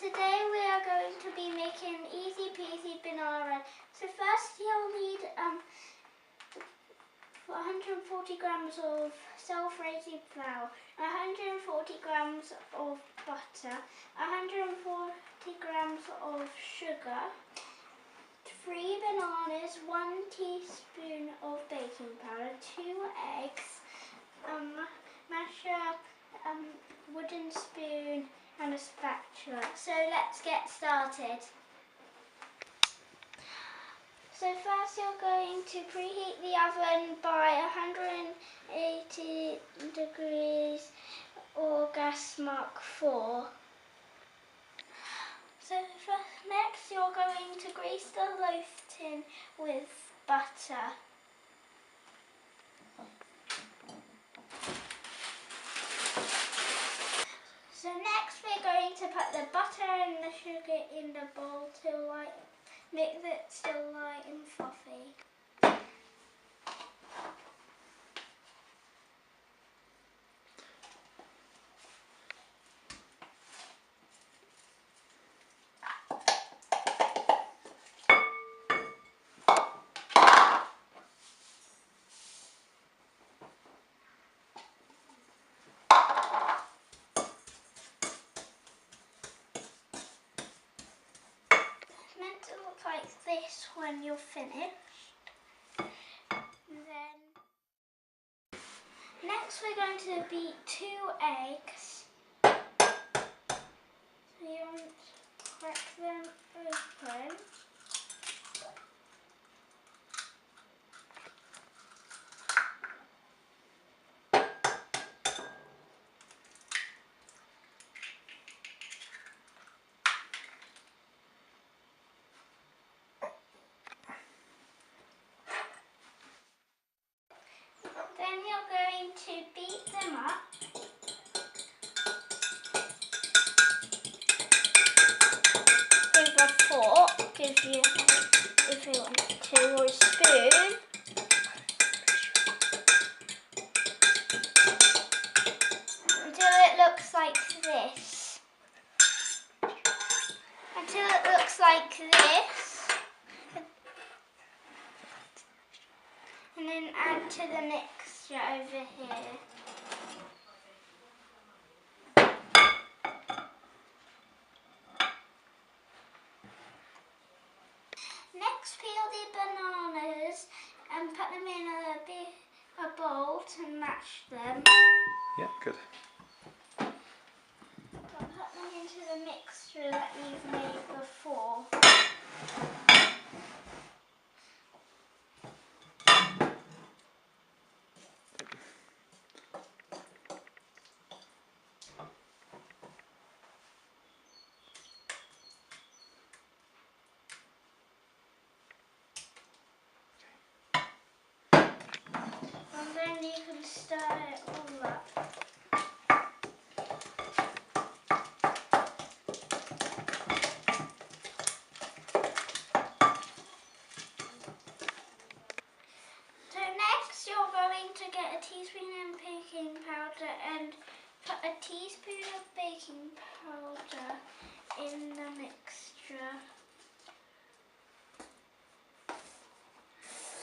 Today we are going to be making easy peasy banana bread. So first you'll need 140 grams of self-raising flour, 140 grams of butter, 140 grams of sugar, 3 bananas, 1 teaspoon of baking powder, 2 eggs, masher, wooden spoon and a spatula. So let's get started. So first you're going to preheat the oven by 180 degrees or gas mark 4. So next you're going to grease the loaf tin with butter. So next we're going to put the butter and the sugar in the bowl till make it still light and fluffy. It's meant to look like this when you're finished. Then next we're going to beat 2 eggs. So you want to crack them open. Then you're going to beat them up. With a fork, if you want to, or a spoon. Until it looks like this. Until it looks like this. And then add to the mixture over here. Next, peel the bananas and put them in a bowl to mash them. Yeah, good. I'll put them into the mixture that you've made before. And then you can stir it all up. So next you're going to get a teaspoon of baking powder and put a teaspoon of baking powder in the mixture.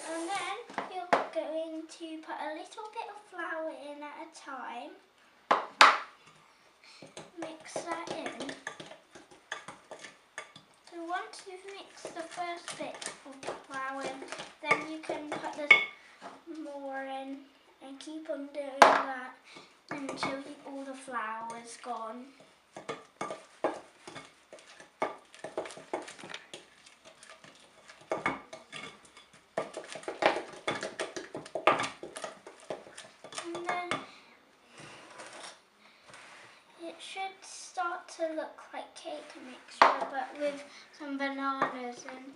And then you're going to put a little bit of flour in at a time. Mix that in. So once you've mixed the first bit of the flour in, then you can put the more in and keep on doing that until all the flour is gone. And then it should start to look like cake mixture, but with some bananas in.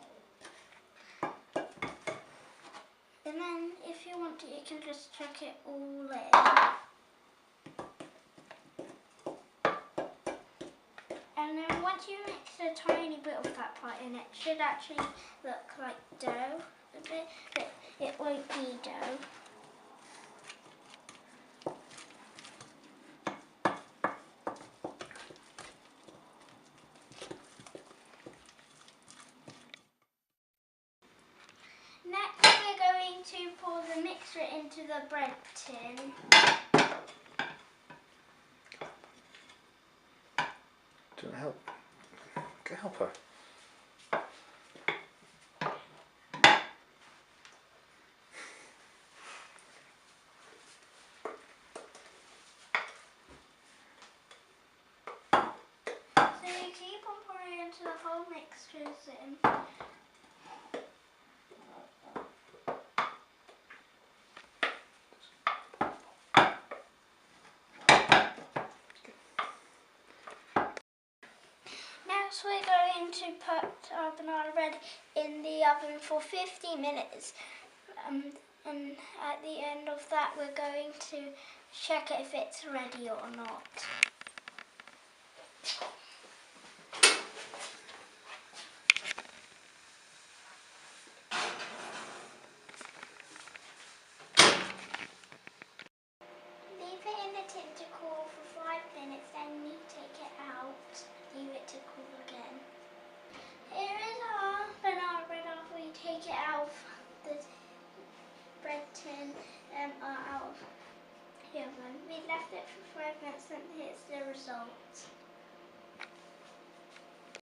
And then if you want to, you can just chuck it all in. And then once you mix a tiny bit of that part in, it should actually look like dough a bit, but it won't be dough. the bread tin. Do you want to help? Go help her. So you keep on pouring into the whole mixtures in. Next we're going to put our banana bread in the oven for 50 minutes. And at the end of that we're going to check if it's ready or not. Leave it in the tin to cool for 5 minutes, then you take it out. Leave it to cool again. Here is our banana bread after we take it out of the bread tin out of the oven. We left it for 5 minutes and here's the result.